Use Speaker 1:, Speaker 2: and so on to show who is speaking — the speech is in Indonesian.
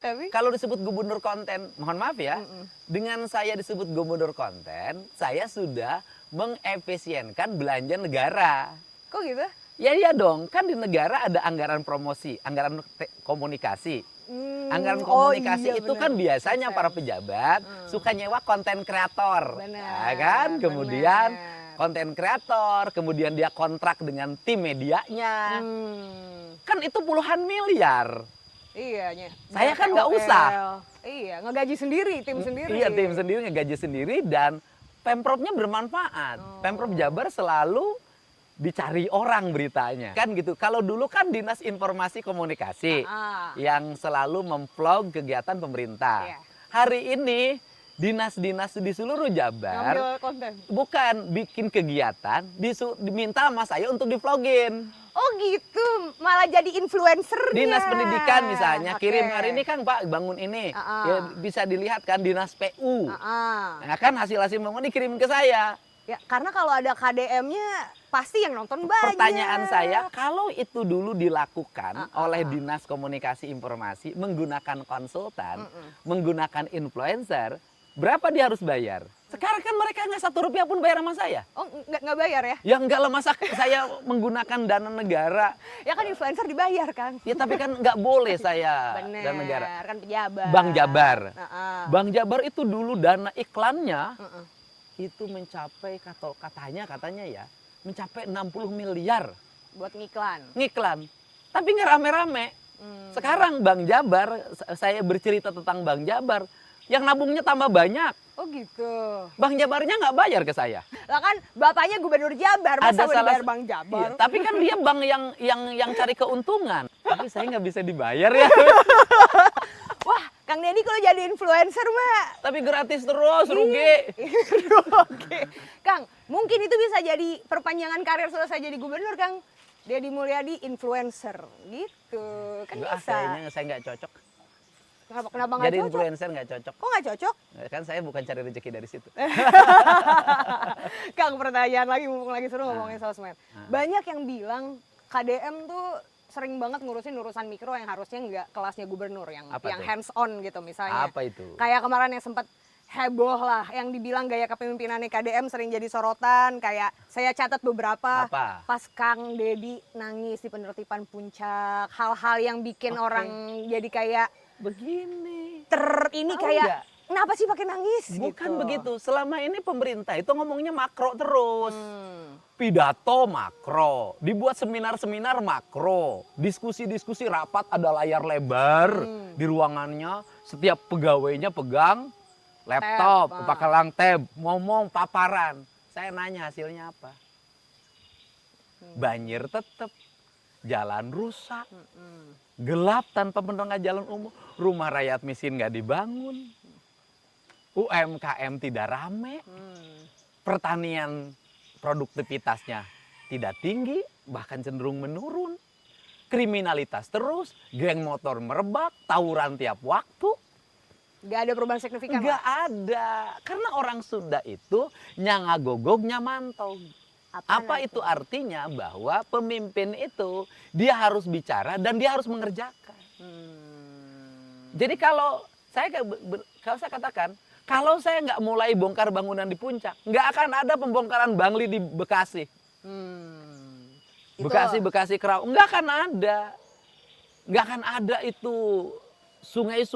Speaker 1: Tapi?
Speaker 2: Kalau disebut gubernur konten, mohon maaf ya, dengan saya disebut gubernur konten, saya sudah mengefisienkan belanja negara.
Speaker 1: Kok gitu?
Speaker 2: Ya iya dong, kan di negara ada anggaran promosi, anggaran komunikasi. Anggaran komunikasi
Speaker 1: iya,
Speaker 2: itu
Speaker 1: bener.
Speaker 2: kan biasanya
Speaker 1: Make
Speaker 2: para
Speaker 1: sense.
Speaker 2: pejabat suka nyewa konten kreator.
Speaker 1: Bener,
Speaker 2: Ya kan? Kemudian
Speaker 1: bener.
Speaker 2: konten kreator, kemudian dia kontrak dengan tim medianya. Kan itu puluhan miliar.
Speaker 1: Iya,
Speaker 2: Saya kan
Speaker 1: KOL.
Speaker 2: nggak usah.
Speaker 1: Iya, ngegaji sendiri, tim sendiri.
Speaker 2: Iya, tim sendiri ngegaji sendiri dan Pemprovnya bermanfaat. Pemprov Jabar selalu dicari orang beritanya. Kan gitu. Kalau dulu kan Dinas Informasi Komunikasi yang selalu memvlog kegiatan pemerintah.
Speaker 1: Iya.
Speaker 2: Hari ini dinas-dinas di seluruh Jabar
Speaker 1: Ngambil konten.
Speaker 2: bukan bikin kegiatan, diminta sama saya untuk di-vlogin.
Speaker 1: Oh gitu, malah jadi influencernya.
Speaker 2: Dinas Pendidikan misalnya,
Speaker 1: Oke.
Speaker 2: kirim hari ini kan Pak bangun ini. Ya, bisa dilihat kan Dinas PU. Nah, kan hasil-hasil bangun dikirim ke saya.
Speaker 1: Ya, karena kalau ada KDM-nya pasti yang nonton banyak.
Speaker 2: Pertanyaan saya, kalau itu dulu dilakukan oleh Dinas Komunikasi Informasi menggunakan konsultan, menggunakan influencer, berapa dia harus bayar? Sekarang kan mereka nggak Rp1 pun bayar sama saya.
Speaker 1: Oh, nggak bayar ya?
Speaker 2: Ya enggak lah, masa saya menggunakan dana negara.
Speaker 1: Ya kan influencer dibayar kan?
Speaker 2: Ya tapi kan nggak boleh saya
Speaker 1: Bener,
Speaker 2: dana negara.
Speaker 1: kan pejabat.
Speaker 2: Bank Jabar.
Speaker 1: Bank
Speaker 2: Bank Jabar itu dulu dana iklannya itu mencapai katanya ya mencapai 60 miliar
Speaker 1: buat ngiklan.
Speaker 2: ngiklan. Tapi nggak rame-rame. Sekarang Bank Jabar, saya bercerita tentang Bank Jabar, yang nabungnya tambah banyak.
Speaker 1: Oh gitu.
Speaker 2: Bank Jabarnya nggak bayar ke saya.
Speaker 1: Lah kan bapaknya gubernur Jabar, masa mau dibayar Bank Jabar?
Speaker 2: Iya, tapi kan dia bank yang cari keuntungan. Tapi saya nggak bisa dibayar ya.
Speaker 1: Wah, Kang Deddy kalau jadi influencer mah.
Speaker 2: Tapi gratis terus, rugi.
Speaker 1: Oke. Kang, mungkin itu bisa jadi perpanjangan karir selesai jadi gubernur, Kang. Deddy Mulyadi influencer gitu. Kan
Speaker 2: Enggak,
Speaker 1: bisa.
Speaker 2: kayaknya saya nggak cocok.
Speaker 1: Kenapa nggak
Speaker 2: Jadi
Speaker 1: cocok?
Speaker 2: influencer nggak cocok.
Speaker 1: Kok nggak cocok?
Speaker 2: Kan saya bukan cari rezeki dari situ.
Speaker 1: Kang, pertanyaan lagi, mumpung lagi seru ngomongin sosmed. Banyak yang bilang KDM tuh sering banget ngurusin urusan mikro yang harusnya nggak kelasnya gubernur, yang
Speaker 2: Apa tuh?
Speaker 1: hands on gitu misalnya.
Speaker 2: Apa itu?
Speaker 1: Kayak kemarin yang sempat heboh lah, yang dibilang gaya kepemimpinannya KDM sering jadi sorotan. Kayak saya catat beberapa.
Speaker 2: Apa?
Speaker 1: Pas Kang Deddy nangis di penertiban puncak, hal-hal yang bikin orang jadi kayak
Speaker 2: Begini.
Speaker 1: ini
Speaker 2: Tahu
Speaker 1: kayak
Speaker 2: nggak?
Speaker 1: kenapa sih pakai nangis?
Speaker 2: Bukan
Speaker 1: gitu.
Speaker 2: begitu. Selama ini pemerintah itu ngomongnya makro terus. Pidato makro, dibuat seminar-seminar makro, diskusi-diskusi rapat ada layar lebar di ruangannya, setiap pegawainya pegang laptop, pakai tab, ngomong paparan. Saya nanya hasilnya apa? Banjir tetap, jalan rusak, gelap tanpa penerangan jalan umum, rumah rakyat miskin nggak dibangun, UMKM tidak rame, pertanian produktivitasnya tidak tinggi, bahkan cenderung menurun. Kriminalitas terus, geng motor merebak, tawuran tiap waktu.
Speaker 1: Gak ada perubahan signifikan.
Speaker 2: Nggak ada. Karena orang Sunda itu nyangagogog nyamantau. Apa itu artinya? Bahwa pemimpin itu dia harus bicara dan dia harus mengerjakan. Jadi kalau saya katakan, kalau saya nggak mulai bongkar bangunan di puncak, nggak akan ada pembongkaran Bangli di Bekasi. Bekasi Kerau, nggak akan ada. Nggak akan ada itu sungai